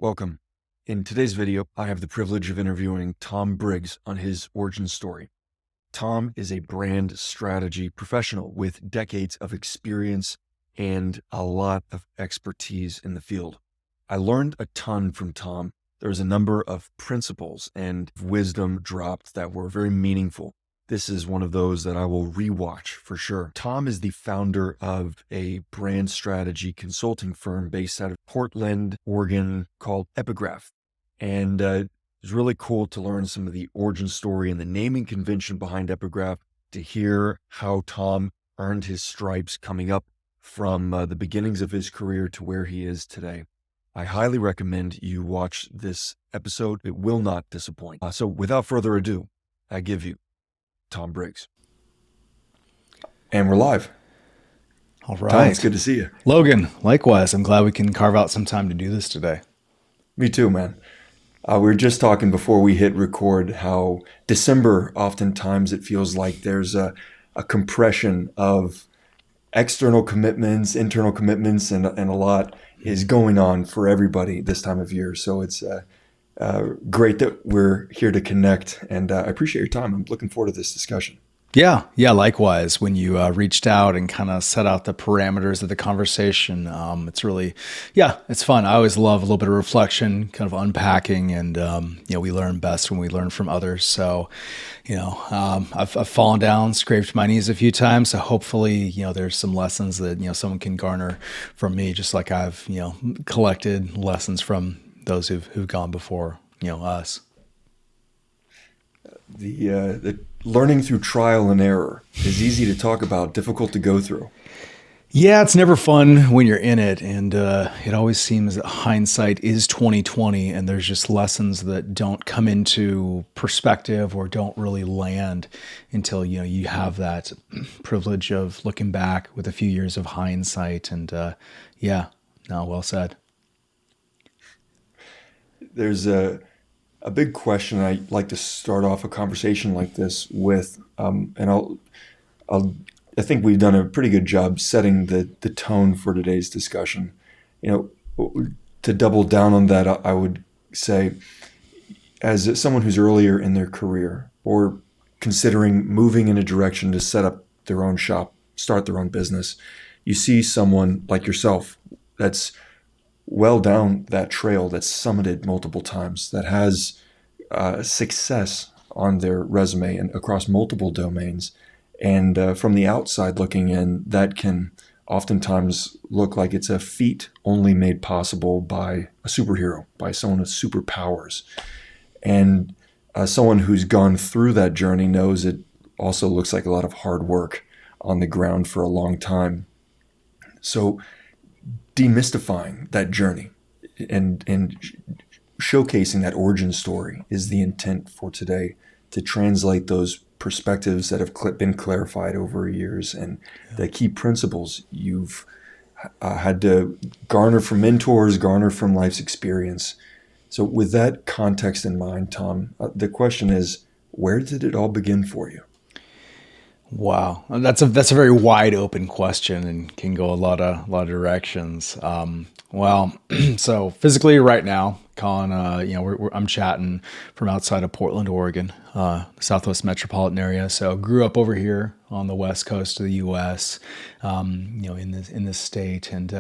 Welcome. In today's video, I have the privilege of interviewing Tom Briggs on his origin story. Tom is a brand strategy professional with decades of experience and a lot of expertise in the field. I learned a ton from Tom. There's a number of principles and wisdom dropped that were very meaningful. This is one of those that I will rewatch for sure. Tom is the founder of a brand strategy consulting firm based out of Portland, Oregon called Epigraph. And it was really cool to learn some of the origin story and the naming convention behind Epigraph, to hear how Tom earned his stripes coming up from the beginnings of his career to where he is today. I highly recommend you watch this episode. It will not disappoint. So without further ado, I give you Tom Briggs. And we're live. All right. Tom, it's good to see you. Logan, likewise. I'm glad we can carve out some time to do this today. Me too, man. We were just talking before we hit record how December, oftentimes it feels like there's a compression of external commitments, internal commitments, and a lot is going on for everybody this time of year. So it's great that we're here to connect, and I appreciate your time. I'm looking forward to this discussion. Yeah, likewise. When you reached out and kind of set out the parameters of the conversation, it's really, it's fun. I always love a little bit of reflection, kind of unpacking, and we learn best when we learn from others. So, I've fallen down, scraped my knees a few times. So hopefully, there's some lessons that someone can garner from me, just like I've collected lessons from those who've gone before us. The learning through trial and error is easy to talk about, difficult to go through. Yeah, it's never fun when you're in it, and it always seems that hindsight is 20/20, and there's just lessons that don't come into perspective or don't really land until you have that privilege of looking back with a few years of hindsight. And well said. There's a big question I like to start off a conversation like this with, and I think we've done a pretty good job setting the tone for today's discussion. To double down on that, I would say, as someone who's earlier in their career or considering moving in a direction to set up their own shop, start their own business, you see someone like yourself that's well down that trail, that's summited multiple times, that has success on their resume and across multiple domains. And from the outside looking in, that can oftentimes look like it's a feat only made possible by a superhero, by someone with superpowers. And someone who's gone through that journey knows it also looks like a lot of hard work on the ground for a long time. So demystifying that journey and showcasing that origin story is the intent for today, to translate those perspectives that have been clarified over years and the key principles you've had to garner from mentors, garner from life's experience. So with that context in mind, Tom, the question is, where did it all begin for you? Wow, that's a very wide open question and can go a lot of directions. So physically right now, Colin, I'm chatting from outside of Portland, Oregon, Southwest metropolitan area. So grew up over here on the west coast of the U.S., in this state. And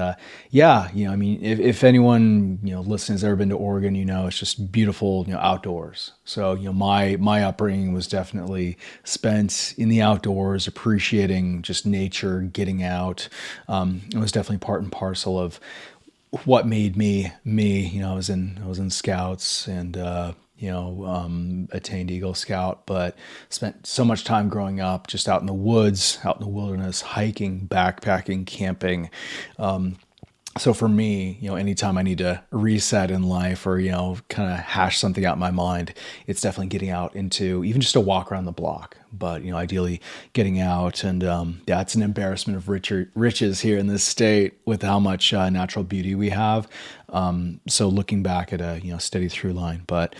if anyone listening has ever been to Oregon, it's just beautiful, outdoors. So my upbringing was definitely spent in the outdoors, appreciating just nature, getting out. It was definitely part and parcel of what made me. I was in scouts and attained Eagle Scout, but spent so much time growing up just out in the woods, out in the wilderness, hiking, backpacking, camping. So for me, anytime I need to reset in life or, kind of hash something out in my mind, it's definitely getting out into even just a walk around the block. But, ideally getting out, and it's an embarrassment of riches here in this state with how much natural beauty we have. So looking back at a, steady through line, but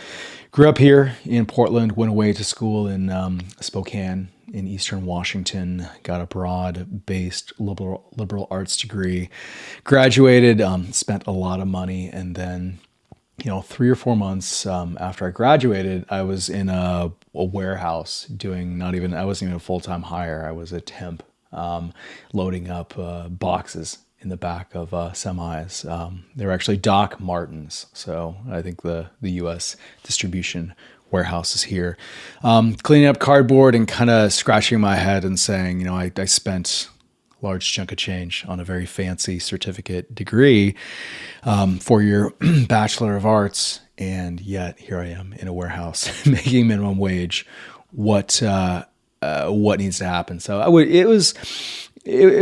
grew up here in Portland, went away to school in Spokane, in Eastern Washington, got a broad-based liberal arts degree, graduated, spent a lot of money, and then 3 or 4 months after I graduated, I was in a warehouse doing not even, I wasn't even a full time hire. I was a temp, loading up boxes in the back of semis. They were actually Doc Martens. So I think the US distribution warehouse is here. Cleaning up cardboard and kind of scratching my head and saying, I spent large chunk of change on a very fancy certificate degree, 4 year Bachelor of Arts, and yet here I am in a warehouse making minimum wage. What needs to happen? So it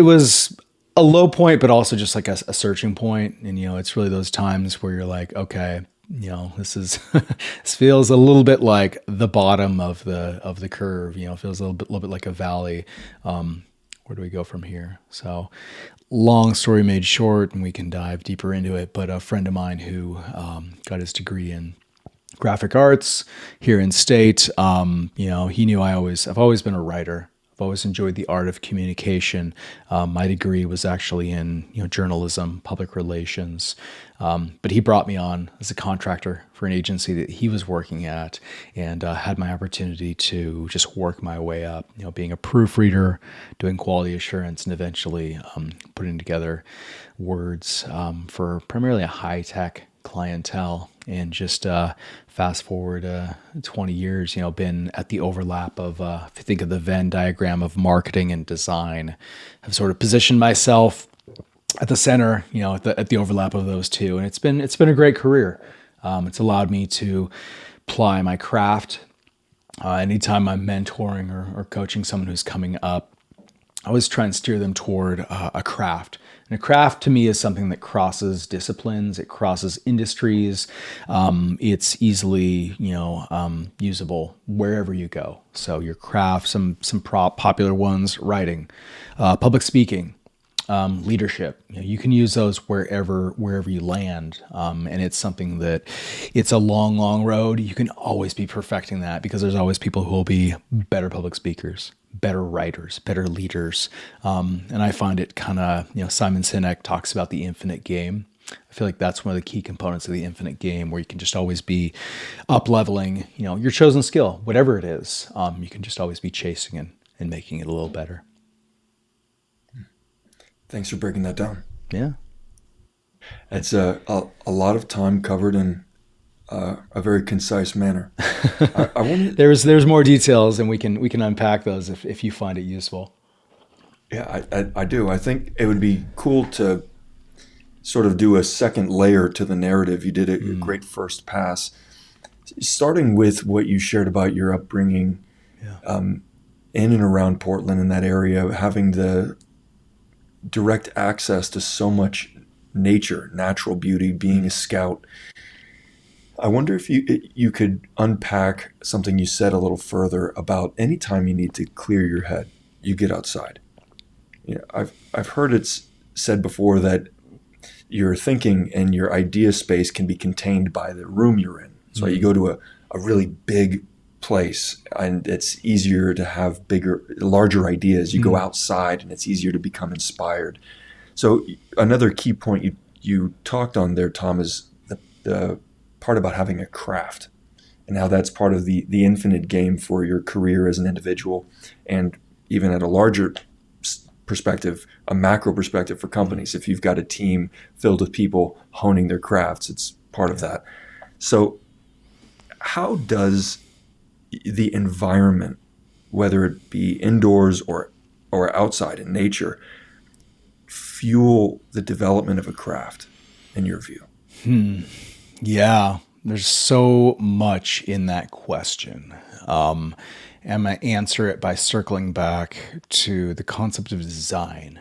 was a low point, but also just like a searching point. And it's really those times where you're like, okay, this is this feels a little bit like the bottom of the curve. Feels a little bit like a valley. Where do we go from here? So, long story made short, and we can dive deeper into it. But a friend of mine who got his degree in graphic arts here in state, he knew I've always been a writer. I've always enjoyed the art of communication. My degree was actually in journalism, public relations, but he brought me on as a contractor for an agency that he was working at, and had my opportunity to just work my way up. Being a proofreader, doing quality assurance, and eventually putting together words for primarily a high tech clientele. And just fast forward 20 years, been at the overlap of, if you think of the Venn diagram of marketing and design, I've sort of positioned myself at the center, at the overlap of those two. And it's been a great career. It's allowed me to ply my craft. Anytime I'm mentoring or coaching someone who's coming up, I always try and steer them toward a craft. And a craft to me is something that crosses disciplines, it crosses industries. It's easily, usable wherever you go. So your craft, some popular ones, writing, public speaking, leadership. You can use those wherever you land, and it's something that it's a long road. You can always be perfecting that because there's always people who will be better public speakers, better writers, better leaders. And I find it kind of, Simon Sinek talks about the infinite game. I feel like that's one of the key components of the infinite game, where you can just always be up leveling, your chosen skill, whatever it is. You can just always be chasing and making it a little better. Thanks for breaking that down. Yeah. It's a lot of time covered in a very concise manner. I want to, There's more details, and we can unpack those if you find it useful. yeah, I do. I think it would be cool to sort of do a second layer to the narrative. You did a great first pass, starting with what you shared about your upbringing Yeah. in and around Portland, in that area, having the direct access to so much nature, natural beauty, being a scout. I wonder if you could unpack something you said a little further about any time you need to clear your head, you get outside. I've heard it's said before that your thinking and your idea space can be contained by the room you're in. So you go to a really big place, and it's easier to have larger ideas. You go outside and it's easier to become inspired. So another key point you talked on there, Tom, is the part about having a craft and how that's part of the infinite game for your career as an individual, and even at a larger perspective, a macro perspective for companies. If you've got a team filled with people honing their crafts, it's part of that. So how does the environment, whether it be indoors or outside in nature, fuel the development of a craft in your view? Yeah, there's so much in that question. I'm going to answer it by circling back to the concept of design.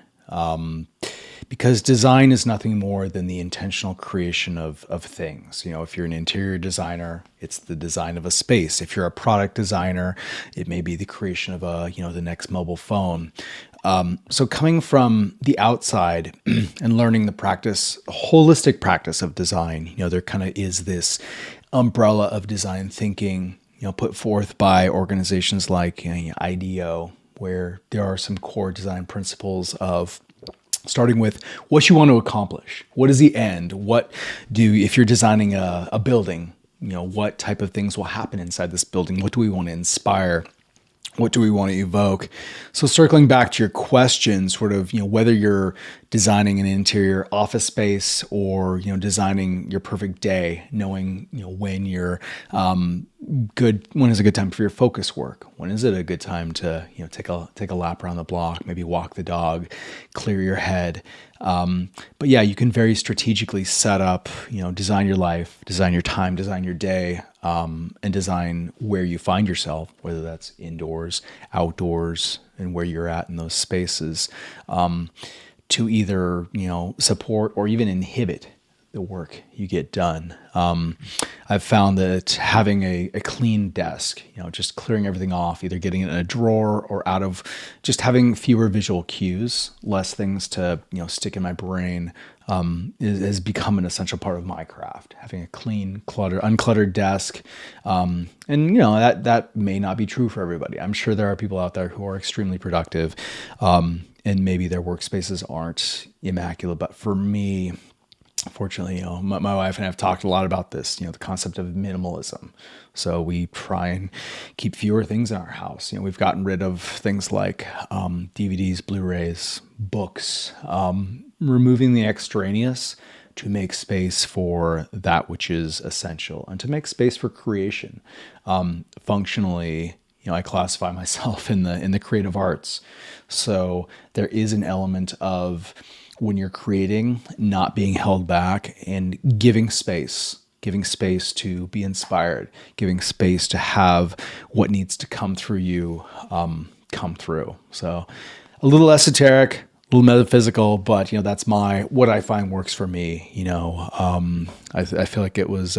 Because design is nothing more than the intentional creation of things. If you're an interior designer, it's the design of a space. If you're a product designer, it may be the creation of the next mobile phone. So coming from the outside and learning the holistic practice of design, there kind of is this umbrella of design thinking, put forth by organizations like IDEO, where there are some core design principles of starting with what you want to accomplish. What is the end? If you're designing a building, what type of things will happen inside this building? What do we want to inspire? What do we want to evoke? So circling back to your question, sort of, whether you're designing an interior office space or, designing your perfect day, knowing, when is a good time for your focus work? When is it a good time to, take a lap around the block, maybe walk the dog, clear your head? But yeah, you can very strategically set up, design your life, design your time, design your day, and design where you find yourself, whether that's indoors, outdoors, and where you're at in those spaces, to either, support or even inhibit the work you get done. I've found that having a clean desk, just clearing everything off, either getting it in a drawer or out of, just having fewer visual cues, less things to, stick in my brain, has become an essential part of my craft. Having a clean, uncluttered desk. That may not be true for everybody. I'm sure there are people out there who are extremely productive, and maybe their workspaces aren't immaculate. But for me, fortunately, my wife and I have talked a lot about this, the concept of minimalism. So we try and keep fewer things in our house. We've gotten rid of things like DVDs, Blu-rays, books, removing the extraneous to make space for that which is essential and to make space for creation. Functionally, I classify myself in the creative arts. So there is an element of, when you're creating, not being held back and giving space to be inspired, giving space to have what needs to come through you, come through. So a little esoteric, a little metaphysical, but that's what I find works for me. I feel like it was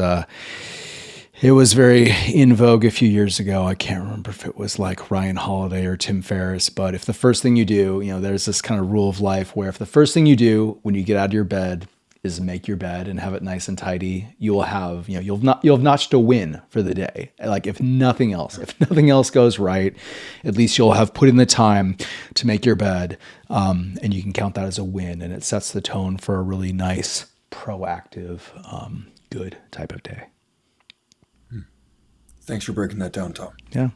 very in vogue a few years ago. I can't remember if it was like Ryan Holiday or Tim Ferriss, but if the first thing you do, there's this kind of rule of life where if the first thing you do when you get out of your bed is make your bed and have it nice and tidy, you'll have notched a win for the day. Like if nothing else goes right, at least you'll have put in the time to make your bed, and you can count that as a win, and it sets the tone for a really nice, proactive, good type of day. Thanks for breaking that down, Tom. Yeah.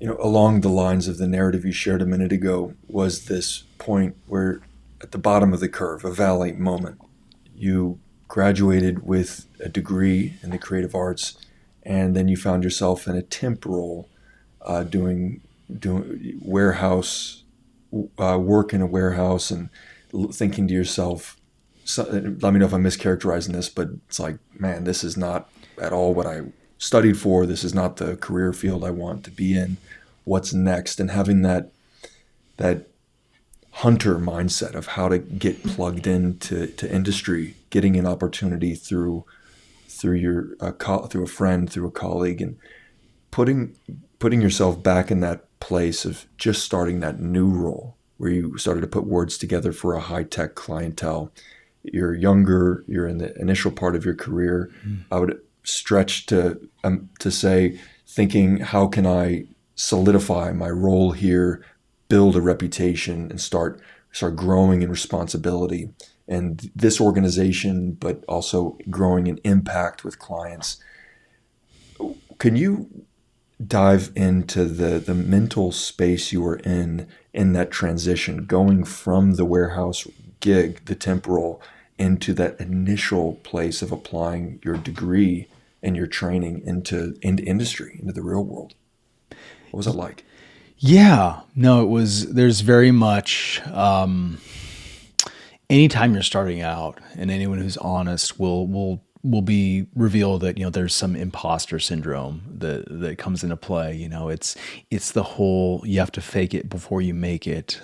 Along the lines of the narrative you shared a minute ago was this point where at the bottom of the curve, a valley moment, you graduated with a degree in the creative arts, and then you found yourself in a temp role, doing warehouse work in a warehouse, and thinking to yourself, let me know if I'm mischaracterizing this, but it's like, man, this is not at all what I studied for. This is not the career field I want to be in. What's next? And having that hunter mindset of how to get plugged into industry, getting an opportunity through a friend, through a colleague, and putting yourself back in that place of just starting that new role where you started to put words together for a high-tech clientele. You're younger, you're in the initial part of your career. I would stretch to say, thinking, how can I solidify my role here, build a reputation, and start growing in responsibility and this organization, but also growing in impact with clients. Can you dive into the mental space you were in that transition, going from the warehouse gig, the temporal, into that initial place of applying your degree and your training into industry, into the real world? What was it like? Yeah, no, there's very much, anytime you're starting out, and anyone who's honest will be revealed that, there's some imposter syndrome that comes into play. It's the whole, you have to fake it before you make it.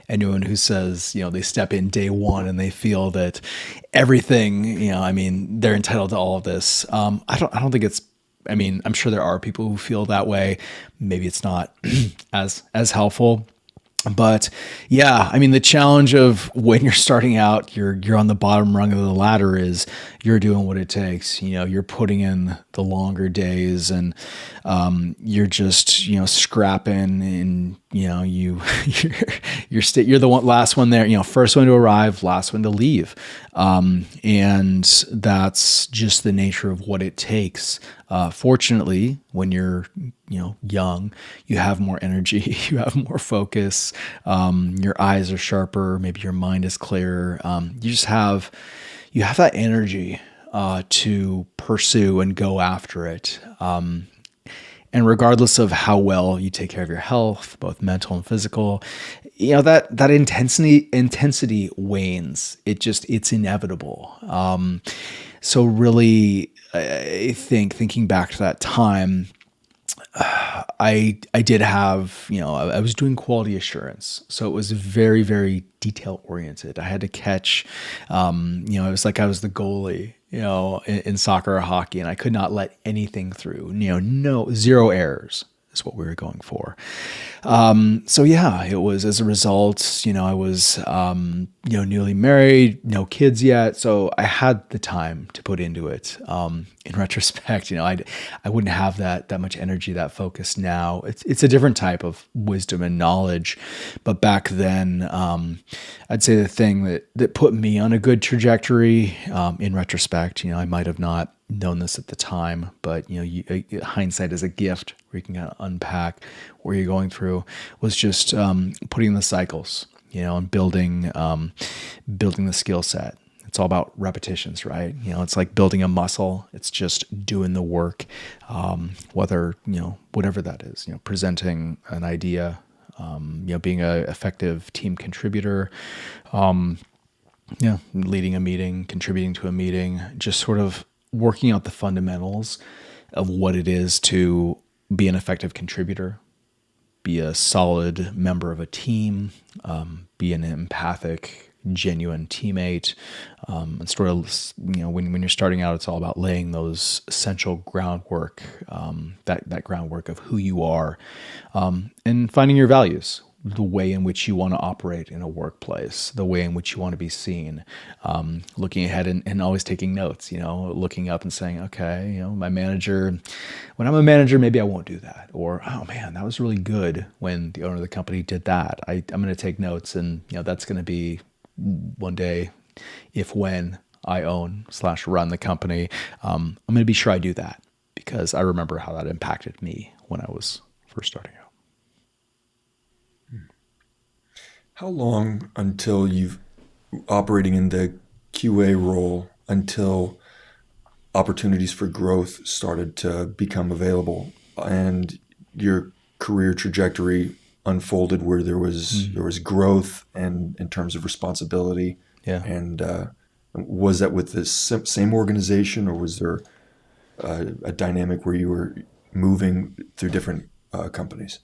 Anyone who says, they step in day one and they feel that everything, they're entitled to all of this. I don't think it's, I'm sure there are people who feel that way. Maybe it's not as helpful. But yeah, I mean, the challenge of when you're starting out, you're on the bottom rung of the ladder is you're doing what it takes. You're putting in the longer days, and you're just scrapping, and you're the last one there. First one to arrive, last one to leave, and that's just the nature of what it takes. Fortunately, when you're young, you have more energy, you have more focus, your eyes are sharper, maybe your mind is clearer. You have that energy to pursue and go after it. And regardless of how well you take care of your health, both mental and physical, that intensity wanes. It's inevitable. So really, I think thinking back to that time, I did have, I was doing quality assurance. So it was very, very detail oriented. I had to catch, it was like I was the goalie, in soccer or hockey, and I could not let anything through, zero errors is what we were going for. So yeah, it was as a result, I was, newly married, no kids yet. So I had the time to put into it. In retrospect, I wouldn't have that much energy, that focus now. It's a different type of wisdom and knowledge. But back then, I'd say the thing that put me on a good trajectory, in retrospect, I might have not known this at the time, but hindsight is a gift where you can kind of unpack where you're going through, was just putting in the cycles, and building the skill set. It's all about repetitions, right? It's like building a muscle. It's just doing the work, whether whatever that is. Presenting an idea, being an effective team contributor, leading a meeting, contributing to a meeting, just sort of working out the fundamentals of what it is to be an effective contributor, be a solid member of a team, be an empathic, genuine teammate, and sort of, when you're starting out, it's all about laying those essential groundwork, that groundwork of who you are, and finding your values, the way in which you want to operate in a workplace, the way in which you want to be seen, looking ahead and always taking notes, looking up and saying, okay, my manager, when I'm a manager, maybe I won't do that. Or, oh man, that was really good when the owner of the company did that. I'm going to take notes, and that's going to be one day, when I own/run the company, I'm going to be sure I do that, because I remember how that impacted me when I was first starting out. How long until you've operating in the QA role until opportunities for growth started to become available and your career trajectory unfolded where there was growth and in terms of responsibility? Yeah. And was that with the same organization, or was there a dynamic where you were moving through different companies?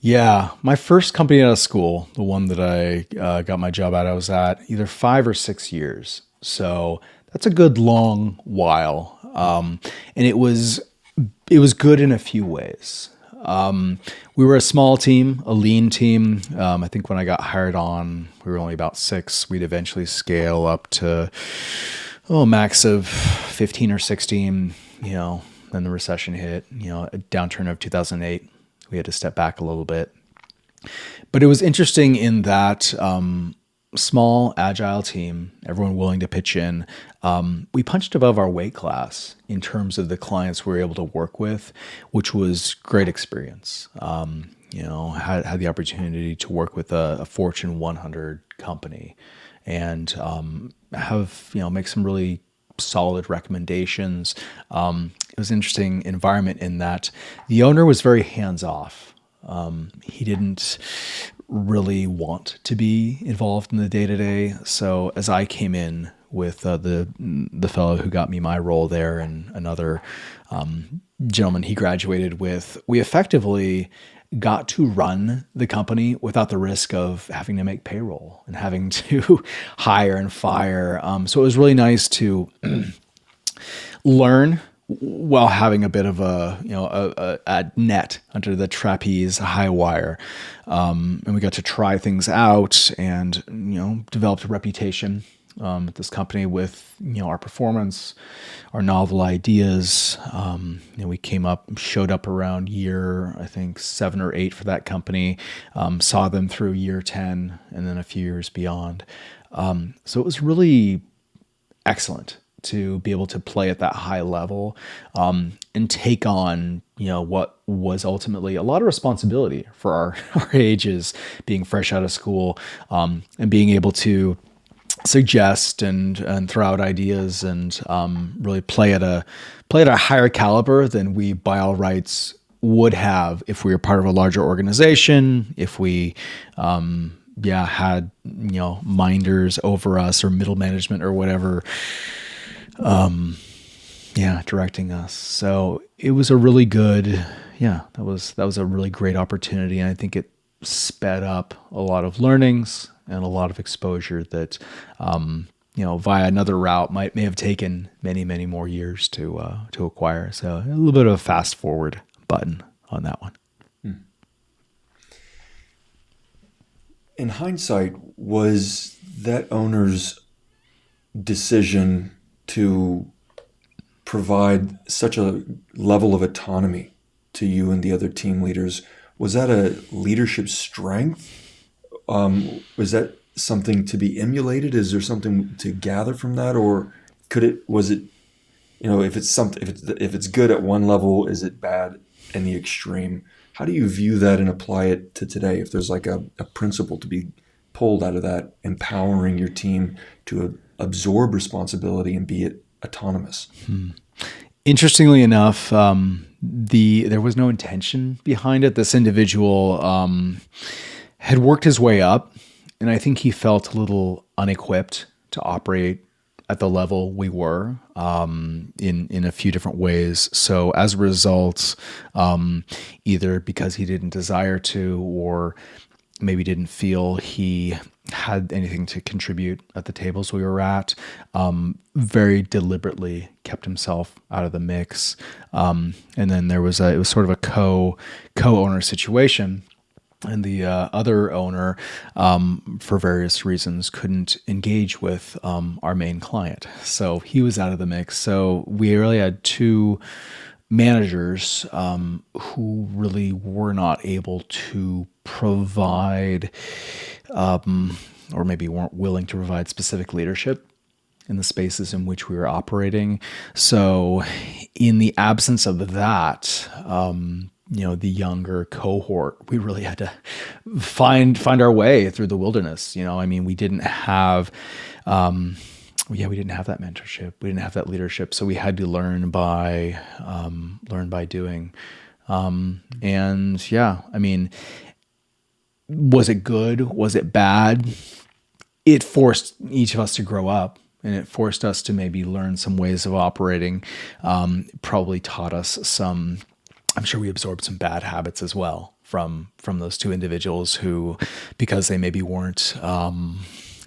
Yeah, my first company out of school, the one that I got my job at, I was at either 5 or 6 years. So that's a good long while, and it was good in a few ways. We were a small team, a lean team. I think when I got hired on, we were only about 6. We'd eventually scale up to max of 15 or 16. Then the recession hit. A downturn of 2008. We had to step back a little bit. But it was interesting in that small, agile team, everyone willing to pitch in. We punched above our weight class in terms of the clients we were able to work with, which was great experience. Had the opportunity to work with a Fortune 100 company and have, make some really solid recommendations. It was an interesting environment in that the owner was very hands off. He didn't really want to be involved in the day to day. So as I came in with the fellow who got me my role there and another gentleman he graduated with, we effectively got to run the company without the risk of having to make payroll and having to hire and fire. So it was really nice to learn while having a bit of a net under the trapeze high wire. And we got to try things out and, developed a reputation at this company with, our performance, our novel ideas. We showed up around year, I think 7 or 8 for that company, saw them through year 10 and then a few years beyond. So it was really excellent to be able to play at that high level, and take on, what was ultimately a lot of responsibility for our, our ages, being fresh out of school, and being able to suggest and throw out ideas and really play at a higher caliber than we by all rights would have if we were part of a larger organization, if we had minders over us or middle management or whatever, directing us. So it was a really good, that was a really great opportunity, and I think it sped up a lot of learnings and a lot of exposure that via another route may have taken many more years to acquire. So a little bit of a fast forward button on that one. In hindsight, was that owner's decision to provide such a level of autonomy to you and the other team leaders, was that a leadership strength? Was that something to be emulated? Is there something to gather from that, or was it, if it's something, if it's good at one level, is it bad in the extreme? How do you view that and apply it to today? If there's like a principle to be pulled out of that, empowering your team to absorb responsibility and be autonomous. Interestingly enough, there was no intention behind it. This individual had worked his way up, and I think he felt a little unequipped to operate at the level we were, in a few different ways. So as a result, either because he didn't desire to, or maybe didn't feel he had anything to contribute at the tables we were at, very deliberately kept himself out of the mix. And then it was sort of a co-owner situation. And the other owner, for various reasons, couldn't engage with our main client. So he was out of the mix. So we really had two managers who really were not able to provide, or maybe weren't willing to provide, specific leadership in the spaces in which we were operating. So in the absence of that, the younger cohort, we really had to find our way through the wilderness. We didn't have, we didn't have that mentorship. We didn't have that leadership. So we had to learn by doing. Was it good? Was it bad? It forced each of us to grow up, and it forced us to maybe learn some ways of operating. Probably taught us some, I'm sure we absorbed some bad habits as well from those two individuals who, because they maybe weren't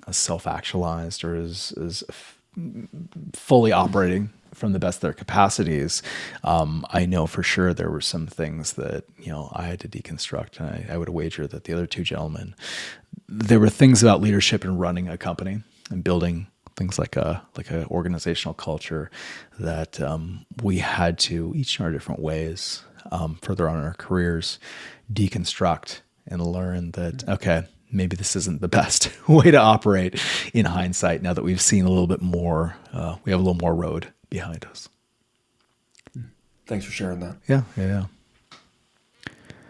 as self-actualized or as fully operating from the best of their capacities, I know for sure there were some things that I had to deconstruct, and I would wager that the other two gentlemen, there were things about leadership and running a company and building things like a organizational culture that we had to, each in our different ways, further on in our careers, deconstruct and learn that, okay, maybe this isn't the best way to operate in hindsight, now that we've seen a little bit more, we have a little more road behind us. Thanks for sharing that. Yeah.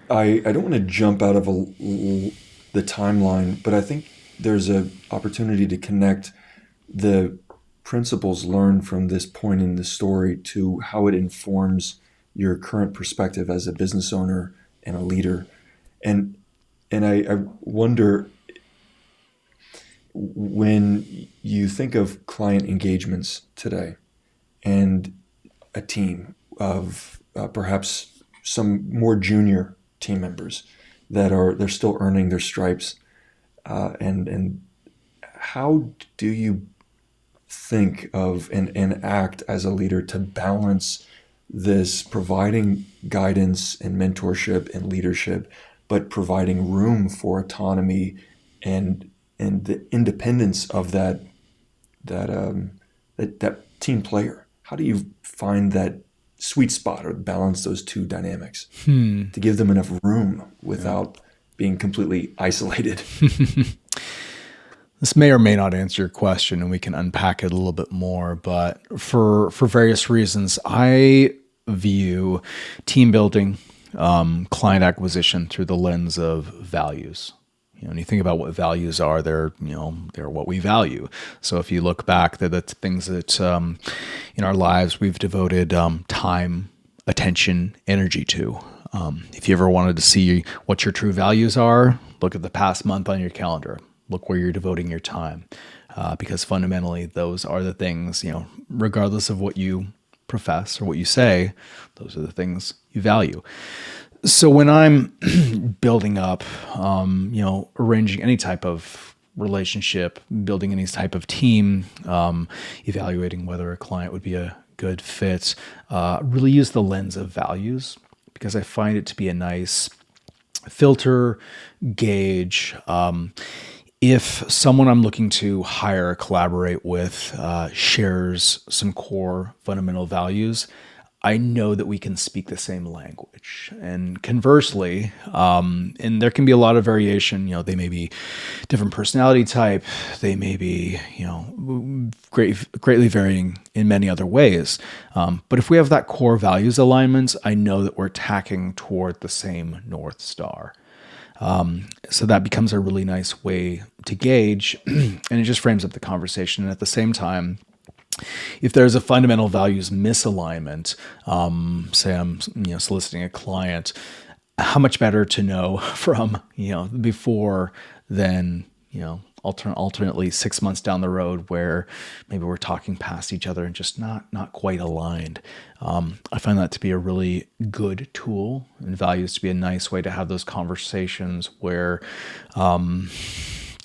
I don't want to jump out of the timeline, but I think there's an opportunity to connect the principles learned from this point in the story to how it informs your current perspective as a business owner and a leader. And I wonder, when you think of client engagements today and a team of perhaps some more junior team members they're still earning their stripes, and how do you think of and act as a leader to balance this providing guidance and mentorship and leadership, but providing room for autonomy and the independence of that team player. How do you find that sweet spot or balance those two dynamics to give them enough room without being completely isolated? This may or may not answer your question, and we can unpack it a little bit more. But for various reasons, I view team building, client acquisition through the lens of values. When you think about what values are, they're what we value. So if you look back, they're the things that in our lives we've devoted time, attention, energy to. If you ever wanted to see what your true values are, look at the past month on your calendar. Look where you're devoting your time, because fundamentally those are the things, regardless of what you profess or what you say, those are the things you value. So when I'm building up, arranging any type of relationship, building any type of team, evaluating whether a client would be a good fit, really use the lens of values, because I find it to be a nice filter, gauge. If someone I'm looking to hire or collaborate with shares some core fundamental values, I know that we can speak the same language. And conversely, and there can be a lot of variation, they may be different personality type, they may be, greatly varying in many other ways. But if we have that core values alignment, I know that we're tacking toward the same North Star. So that becomes a really nice way to gauge, and it just frames up the conversation. And at the same time, if there's a fundamental values misalignment, say I'm soliciting a client, how much better to know from before than alternately 6 months down the road where maybe we're talking past each other and just not quite aligned. I find that to be a really good tool, and values to be a nice way to have those conversations where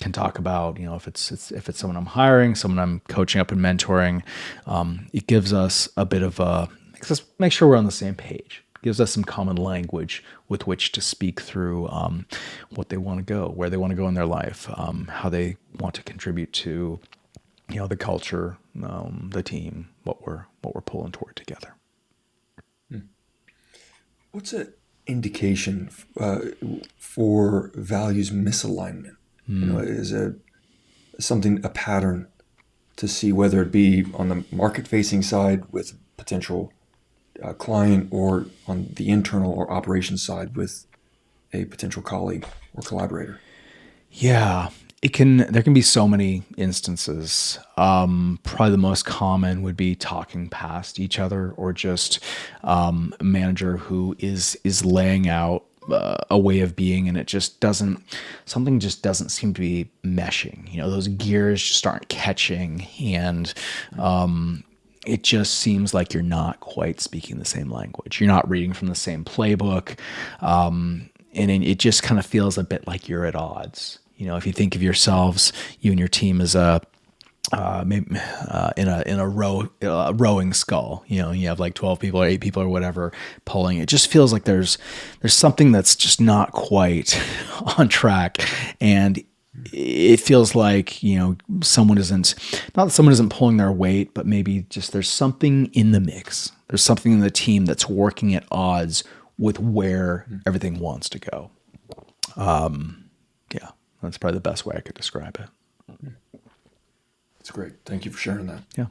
can talk about, if it's someone I'm hiring, someone I'm coaching up and mentoring. It gives us a bit of makes us make sure we're on the same page. It gives us some common language with which to speak through what they want to go, where they want to go in their life, how they want to contribute to, the culture, the team, what we're pulling toward together. What's an indication for values misalignment? Is a pattern to see, whether it be on the market-facing side with potential client, or on the internal or operations side with a potential colleague or collaborator? Yeah, there can be so many instances. Probably the most common would be talking past each other, or just a manager who is laying out a way of being, and something just doesn't seem to be meshing. Those gears just aren't catching, and it just seems like you're not quite speaking the same language. You're not reading from the same playbook, and it just kind of feels a bit like you're at odds. If you think of yourselves, you and your team as maybe in a rowing skull, you have like 12 people or 8 people or whatever pulling. It just feels like there's something that's just not quite on track, and it feels like someone isn't pulling their weight, but maybe just there's something in the mix. There's something in the team that's working at odds with where everything wants to go. Yeah, that's probably the best way I could describe it. That's great. Thank you for sharing that. Yeah.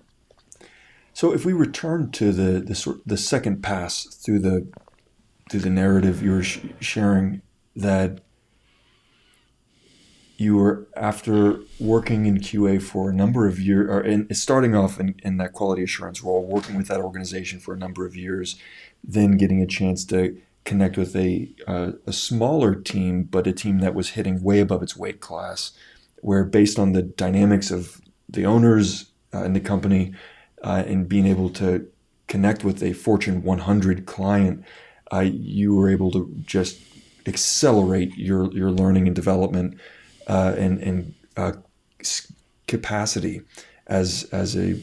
So if we return to the second pass through the narrative you were sharing, that you were, after working in QA for a number of years, or starting off in that quality assurance role, working with that organization for a number of years, then getting a chance to connect with a smaller team, but a team that was hitting way above its weight class, where, based on the dynamics of the owners in the company, and being able to connect with a Fortune 100 client, you were able to just accelerate your learning and development and capacity as a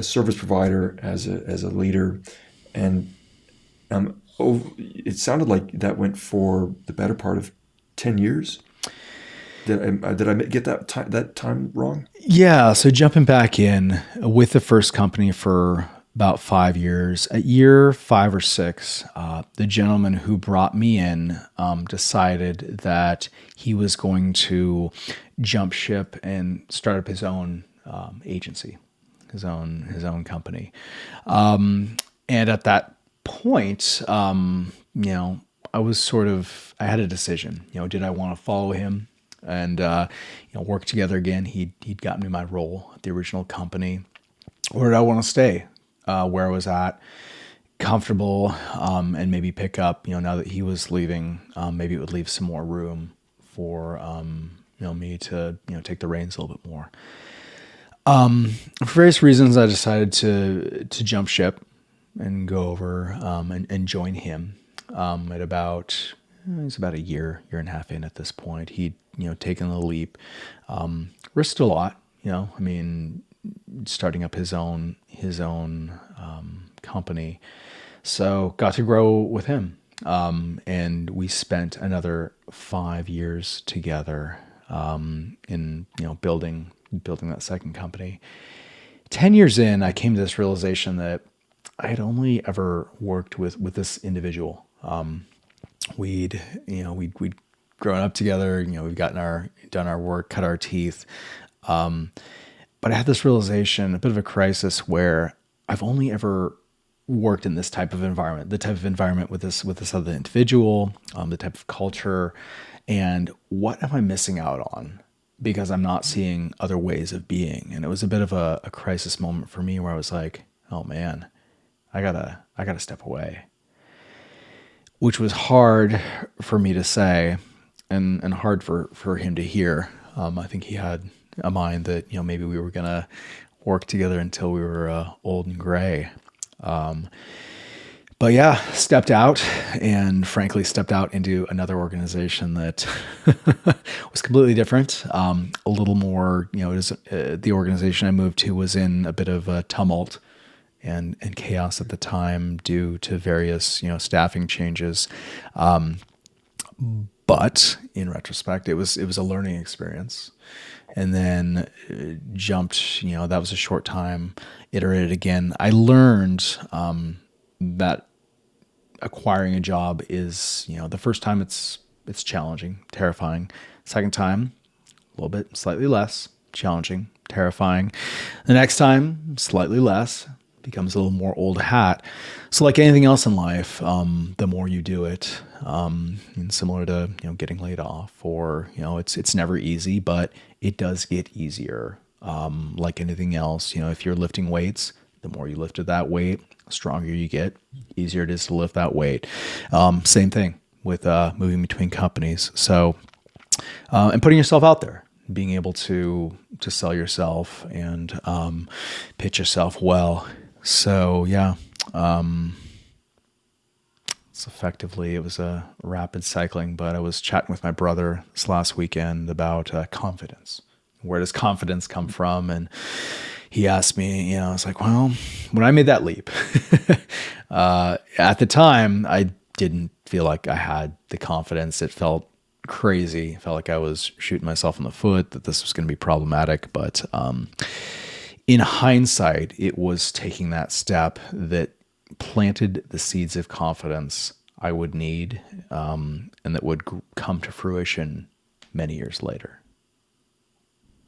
service provider, as a leader, And it sounded like that went for the better part of 10 years. Did I get that time wrong? Yeah, so jumping back in with the first company for about 5 years, at year 5 or 6, the gentleman who brought me in decided that he was going to jump ship and start up his own agency, his own company. And at that point, I had a decision. Did I want to follow him and work together again? He'd gotten me my role at the original company, or did I want to stay where I was at, comfortable, and maybe pick up? Now that he was leaving, maybe it would leave some more room for me to take the reins a little bit more. For various reasons, I decided to jump ship and go over and join him. At about He's about a year and a half in at this point. He'd taken the leap, risked a lot. I mean, starting up his own company. So got to grow with him, and we spent another 5 years together in building that second company. 10 years in, I came to this realization that I had only ever worked with this individual. We'd grown up together. We've done our work, cut our teeth. But I had this realization, a bit of a crisis, where I've only ever worked in this type of environment, the type of environment with this other individual, the type of culture, and what am I missing out on? Because I'm not seeing other ways of being. And it was a bit of a crisis moment for me where I was like, oh man, I gotta step away, which was hard for me to say and hard for him to hear. I think he had a mind that, maybe we were going to work together until we were old and gray. But yeah, stepped out, and frankly stepped out into another organization that was completely different. A little more, the organization I moved to was in a bit of a tumult and chaos at the time due to various, staffing changes. But in retrospect, it was a learning experience. And then jumped, that was a short time, iterated again. I learned that acquiring a job is, the first time it's challenging, terrifying. Second time, a little bit slightly less challenging, terrifying. The next time, slightly less, becomes a little more old hat. So like anything else in life, the more you do it, and similar to, getting laid off, or, it's never easy, but it does get easier. Like anything else, if you're lifting weights, the more you lifted that weight, the stronger you get, easier it is to lift that weight. Same thing with moving between companies. So, and putting yourself out there, being able to sell yourself and pitch yourself well. So yeah, it was a rapid cycling. But I was chatting with my brother this last weekend about confidence. Where does confidence come from? And he asked me, I was like, well, when I made that leap, at the time, I didn't feel like I had the confidence. It felt crazy. It felt like I was shooting myself in the foot, that this was going to be problematic. But in hindsight, it was taking that step that planted the seeds of confidence I would need, and that would come to fruition many years later.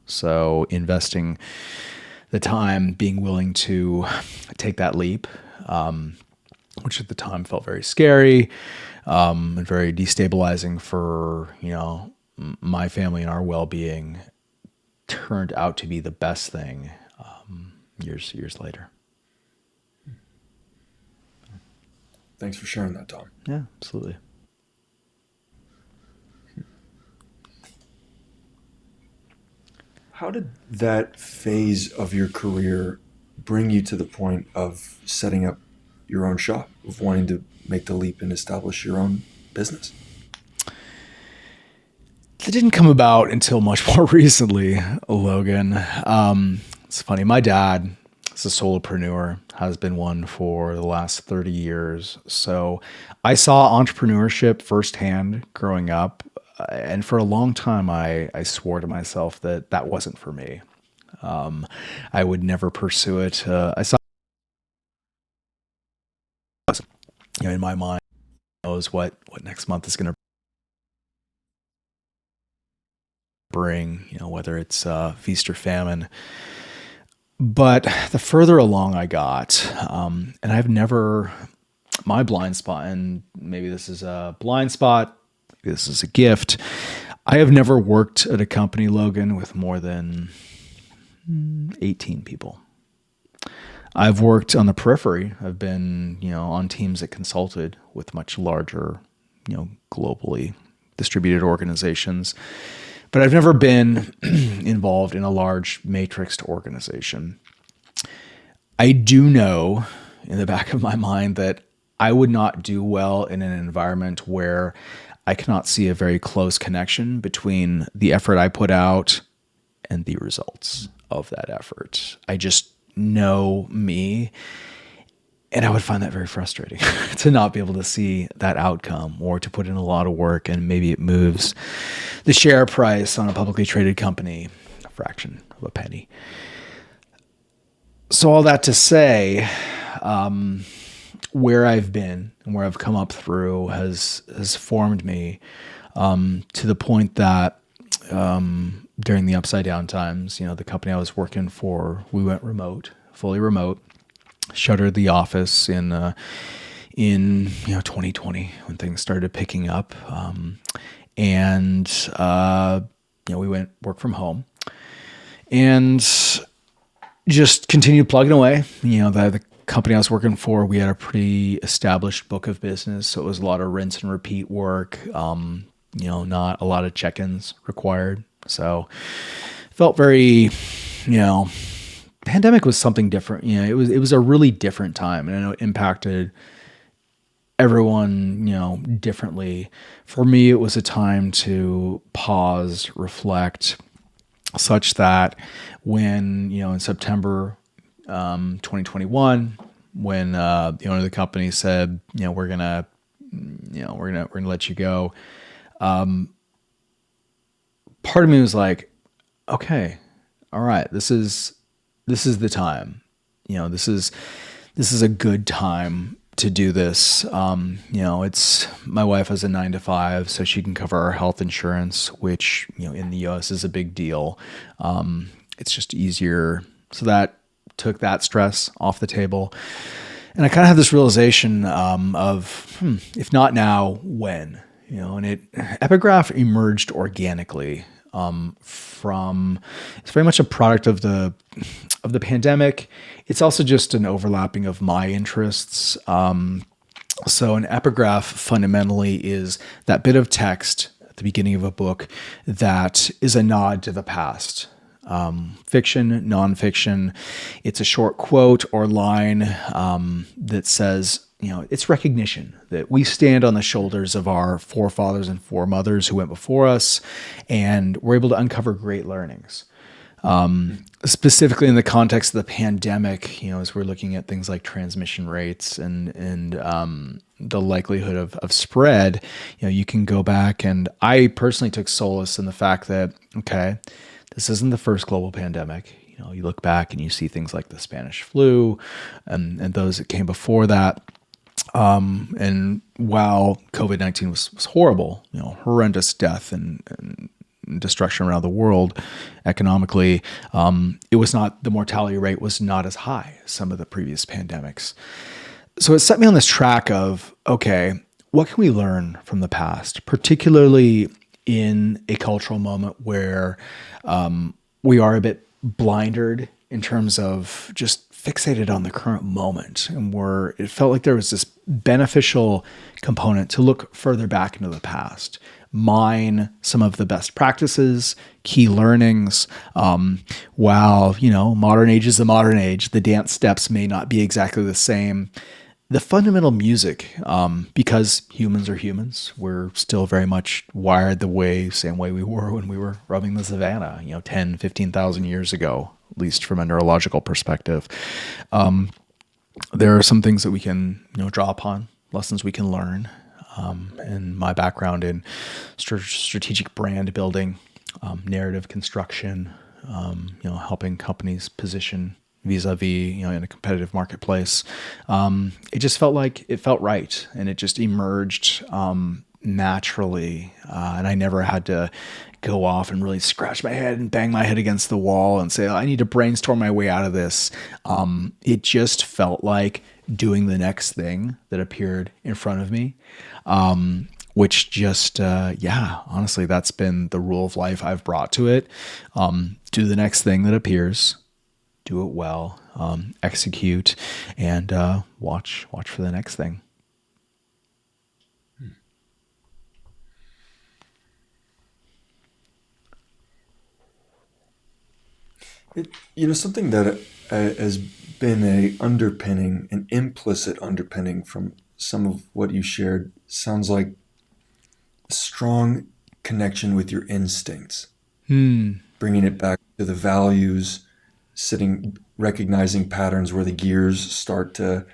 So investing the time, being willing to take that leap, which at the time felt very scary, and very destabilizing for, my family and our well-being, turned out to be the best thing years later. Thanks for sharing that, Tom. Yeah, absolutely. How did that phase of your career bring you to the point of setting up your own shop, of wanting to make the leap and establish your own business? That didn't come about until much more recently, Logan. It's funny. My dad, as a solopreneur, has been one for the last 30 years. So I saw entrepreneurship firsthand growing up. And for a long time, I swore to myself that that wasn't for me. I would never pursue it. I saw, in my mind, knows what next month is going to bring, whether it's feast or famine. But the further along I got, and I've never, my blind spot, and maybe this is a blind spot, maybe this is a gift. I have never worked at a company, Logan, with more than 18 people. I've worked on the periphery. I've been, on teams that consulted with much larger, globally distributed organizations. But I've never been involved in a large matrixed organization. I do know in the back of my mind that I would not do well in an environment where I cannot see a very close connection between the effort I put out and the results of that effort. I just know me, and I would find that very frustrating to not be able to see that outcome, or to put in a lot of work and maybe it moves the share price on a publicly traded company a fraction of a penny. So all that to say, where I've been and where I've come up through has formed me to the point that during the upside down times, the company I was working for, we went remote, fully remote, shuttered the office in 2020 when things started picking up, and we went work from home and just continued plugging away. The company I was working for, we had a pretty established book of business, so it was a lot of rinse and repeat work. Not a lot of check-ins required. So felt very, pandemic was something different. It was a really different time, and I know it impacted everyone, differently. For me, it was a time to pause, reflect, such that when, in September 2021, when the owner of the company said, we're gonna let you go, part of me was like, okay, all right, this is the time. This is a good time to do this. It's, my wife has a 9 to 5, so she can cover our health insurance, which, in the US is a big deal. It's just easier. So that took that stress off the table. And I kind of had this realization of, if not now, when? And Epigraph emerged organically from, it's very much a product of the pandemic. It's also just an overlapping of my interests. So an epigraph fundamentally is that bit of text at the beginning of a book that is a nod to the past. Fiction, nonfiction. It's a short quote or line that says, it's recognition that we stand on the shoulders of our forefathers and foremothers who went before us, and we're able to uncover great learnings. Specifically in the context of the pandemic, as we're looking at things like transmission rates and the likelihood of spread, you can go back, and I personally took solace in the fact that, okay, this isn't the first global pandemic. You look back and you see things like the Spanish flu and those that came before that. And while COVID-19 was horrible, horrendous death and destruction around the world economically, it was not, the mortality rate was not as high as some of the previous pandemics. So it set me on this track of, okay, what can we learn from the past, particularly in a cultural moment where we are a bit blindered in terms of just fixated on the current moment, and it felt like there was this beneficial component to look further back into the past, mine some of the best practices, key learnings. While, modern age is the modern age, the dance steps may not be exactly the same. the fundamental music, because humans are humans, we're still very much wired same way we were when we were roaming the savannah, 10, 15,000 years ago, at least from a neurological perspective. There are some things that we can, draw upon, lessons we can learn. And my background in strategic brand building, narrative construction, helping companies position vis-a-vis, in a competitive marketplace. It just felt right, and it just emerged naturally, and I never had to go off and really scratch my head and bang my head against the wall and say, I need to brainstorm my way out of this. It just felt like doing the next thing that appeared in front of me, which just, honestly, that's been the rule of life I've brought to it. Do the next thing that appears, do it well, execute, and watch for the next thing. Something that has been a underpinning, an implicit underpinning from some of what you shared sounds like strong connection with your instincts, bringing it back to the values, recognizing patterns where the gears start to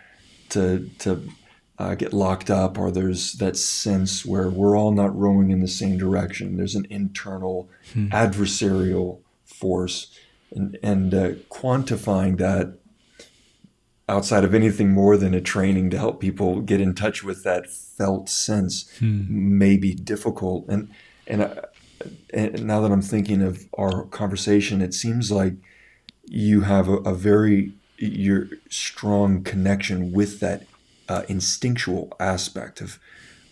get locked up, or there's that sense where we're all not rowing in the same direction. There's an internal adversarial force, and quantifying that outside of anything more than a training to help people get in touch with that felt sense may be difficult. And now that I'm thinking of our conversation, it seems like you have a very your strong connection with that instinctual aspect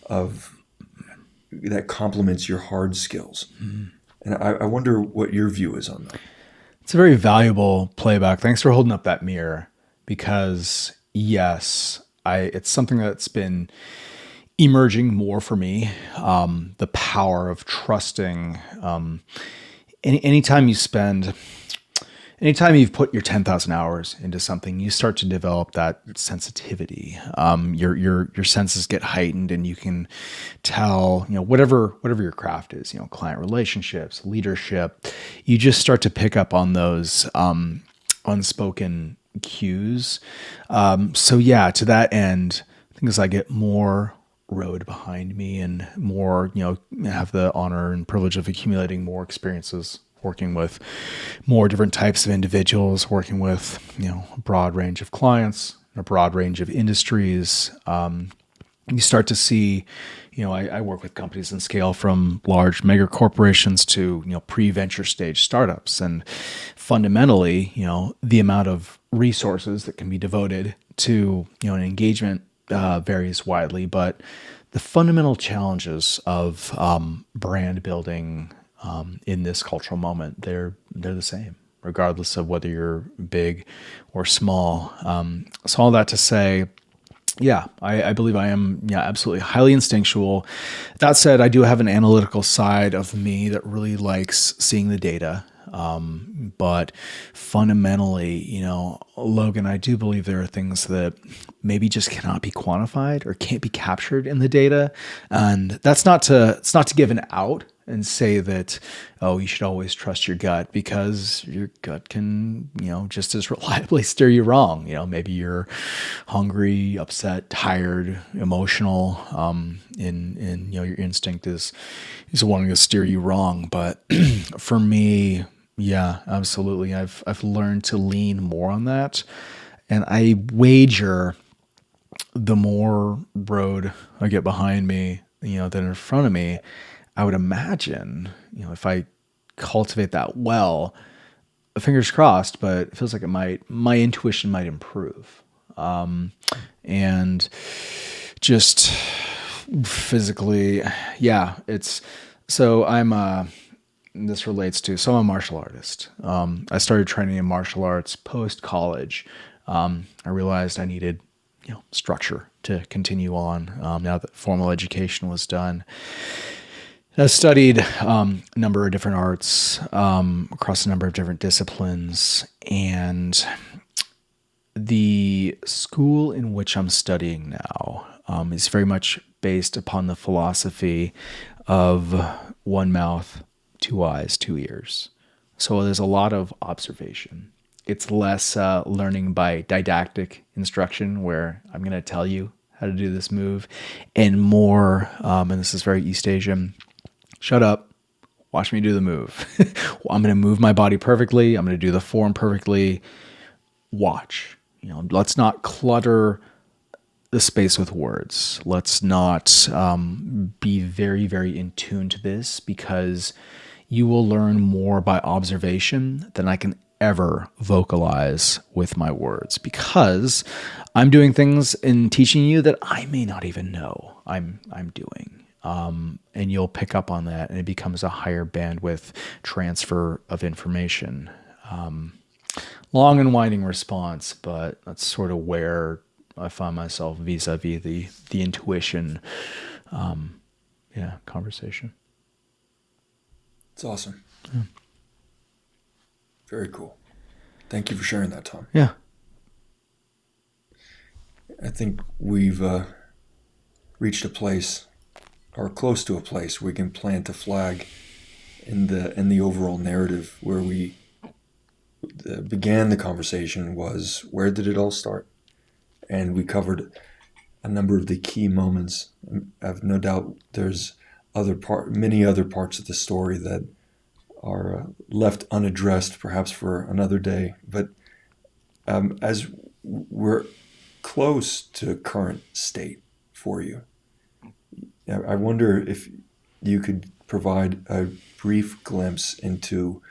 of that complements your hard skills. And I wonder what your view is on that. It's a very valuable playback. Thanks for holding up that mirror, because yes, it's something that's been emerging more for me. The power of trusting. Anytime you've put your 10,000 hours into something, you start to develop that sensitivity. Your senses get heightened, and you can tell, whatever your craft is, client relationships, leadership, you just start to pick up on those unspoken cues. So yeah, to that end, I think as I get more road behind me and more, have the honor and privilege of accumulating more experiences working with more different types of individuals, working with, a broad range of clients, a broad range of industries. You start to see, I work with companies in scale from large mega corporations to, pre-venture stage startups. And fundamentally, the amount of resources that can be devoted to, an engagement varies widely, but the fundamental challenges of brand building in this cultural moment, they're the same, regardless of whether you're big or small. So all that to say, yeah, I believe I am, absolutely highly instinctual. That said, I do have an analytical side of me that really likes seeing the data. But fundamentally, Logan, I do believe there are things that maybe just cannot be quantified or can't be captured in the data. And it's not to give an out and say that, oh, you should always trust your gut, because your gut can, just as reliably steer you wrong. Maybe you're hungry, upset, tired, emotional, and your instinct is wanting to steer you wrong. But for me, yeah, absolutely. I've learned to lean more on that. And I wager the more road I get behind me, than in front of me, I would imagine, if I cultivate that well, fingers crossed, but it feels like my intuition might improve. And just physically, yeah, so this relates to, so I'm a martial artist. I started training in martial arts post-college. I realized I needed, structure to continue on, now that formal education was done. I've studied a number of different arts across a number of different disciplines, and the school in which I'm studying now is very much based upon the philosophy of one mouth, two eyes, two ears. So there's a lot of observation. It's less learning by didactic instruction, where I'm going to tell you how to do this move, and more, and this is very East Asian, shut up, watch me do the move. I'm going to move my body perfectly. I'm going to do the form perfectly. Watch. Let's not clutter the space with words. Let's not be very, very in tune to this, because you will learn more by observation than I can ever vocalize with my words, because I'm doing things in teaching you that I may not even know I'm doing. And you'll pick up on that, and it becomes a higher bandwidth transfer of information. Long and winding response, but that's sort of where I find myself vis-a-vis the intuition, conversation. It's awesome. Very cool. Thank you for sharing that, Tom. Yeah. I think we've reached a place, or close to a place, where we can plant a flag in the overall narrative. Where we began the conversation was, where did it all start? And we covered a number of the key moments. I have no doubt there's many other parts of the story that are left unaddressed, perhaps for another day. But as we're close to current state for you, I wonder if you could provide a brief glimpse into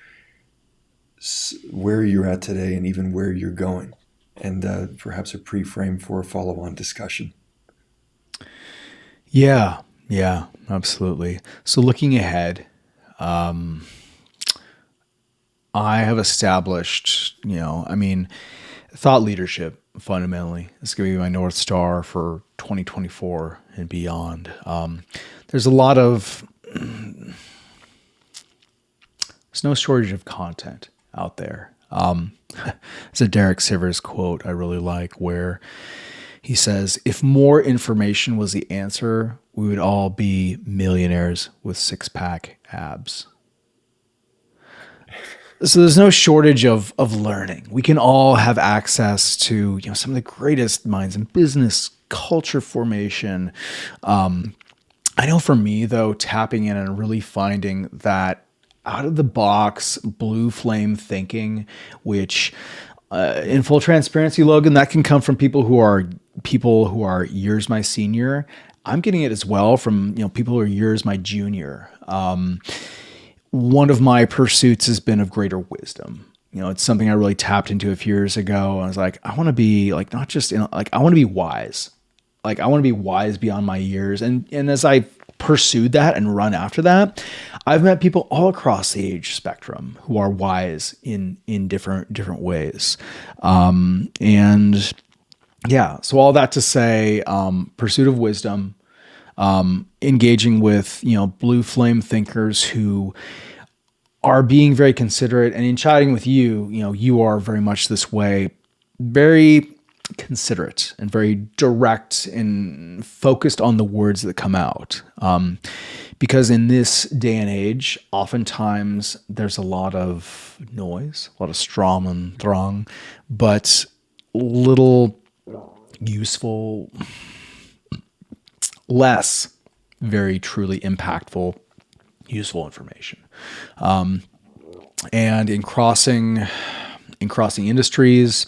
where you're at today and even where you're going, and perhaps a pre-frame for a follow-on discussion. Yeah, absolutely. So looking ahead, I have established, thought leadership fundamentally is going to be my North Star for 2024 and beyond. There's no shortage of content out there. It's a Derek Sivers quote I really like, where he says, if more information was the answer, we would all be millionaires with six-pack abs. So there's no shortage of learning. We can all have access to some of the greatest minds in business, culture formation. I know for me, though, tapping in and really finding that out of the box blue flame thinking, which in full transparency, Logan, that can come from people who are years my senior. I'm getting it as well from people who are years my junior. One of my pursuits has been of greater wisdom. It's something I really tapped into a few years ago. I was like, I want to be I want to be wise. I want to be wise beyond my years. And as I pursued that and run after that, I've met people all across the age spectrum who are wise in different ways. And yeah, so all that to say, pursuit of wisdom, engaging with, blue flame thinkers who are being very considerate, and in chatting with you, you are very much this way, very considerate and very direct and focused on the words that come out. Because in this day and age, oftentimes there's a lot of noise, a lot of strom and throng, but little useful, less very truly impactful, useful information. And in crossing industries,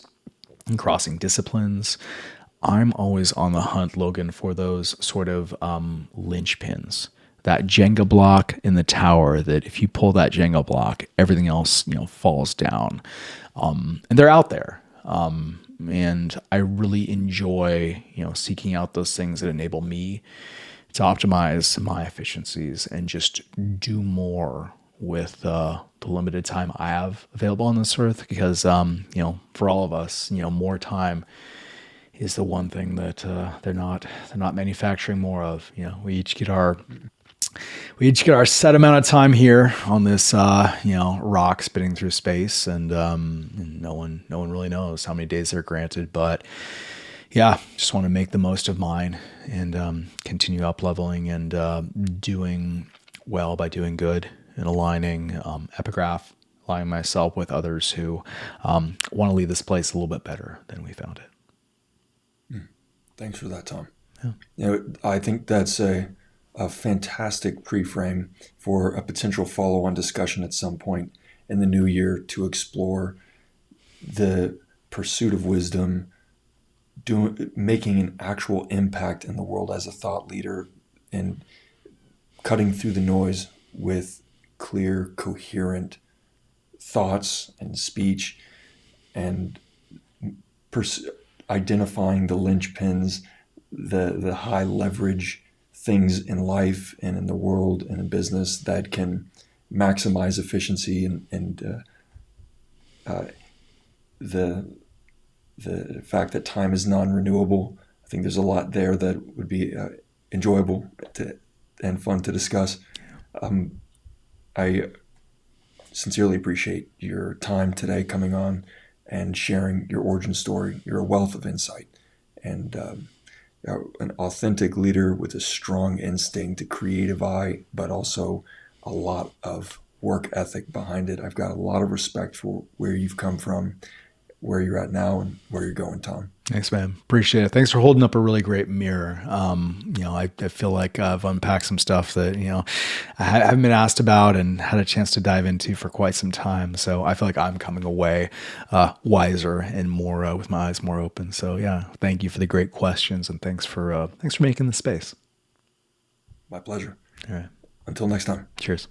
in crossing disciplines, I'm always on the hunt, Logan, for those sort of linchpins, that Jenga block in the tower that if you pull that Jenga block, everything else, falls down. And they're out there. And I really enjoy, seeking out those things that enable me to optimize my efficiencies and just do more with the limited time I have available on this earth. Because, for all of us, more time is the one thing that they're not manufacturing more of. We each get we each get our set amount of time here on this, rock spinning through space, and no one really knows how many days they're granted. But yeah, just want to make the most of mine and continue up leveling and doing well by doing good and aligning epigraph, aligning myself with others who want to leave this place a little bit better than we found it. Thanks for that, Tom. I think that's a fantastic pre-frame for a potential follow-on discussion at some point in the new year to explore the pursuit of wisdom, making an actual impact in the world as a thought leader, and cutting through the noise with clear, coherent thoughts and speech, and pers- identifying the linchpins, the high leverage things in life and in the world and in business that can maximize efficiency, and the fact that time is non-renewable. I think there's a lot there that would be enjoyable and fun to discuss. I sincerely appreciate your time today coming on and sharing your origin story. You're a wealth of insight, and an authentic leader with a strong instinct, a creative eye, but also a lot of work ethic behind it. I've got a lot of respect for where you've come from, where you're at now, and where you're going, Tom. Thanks, man. Appreciate it. Thanks for holding up a really great mirror. I feel like I've unpacked some stuff that, I haven't been asked about and had a chance to dive into for quite some time. So I feel like I'm coming away wiser and more with my eyes more open. So yeah, thank you for the great questions, and thanks for making the space. My pleasure. All right. Until next time. Cheers.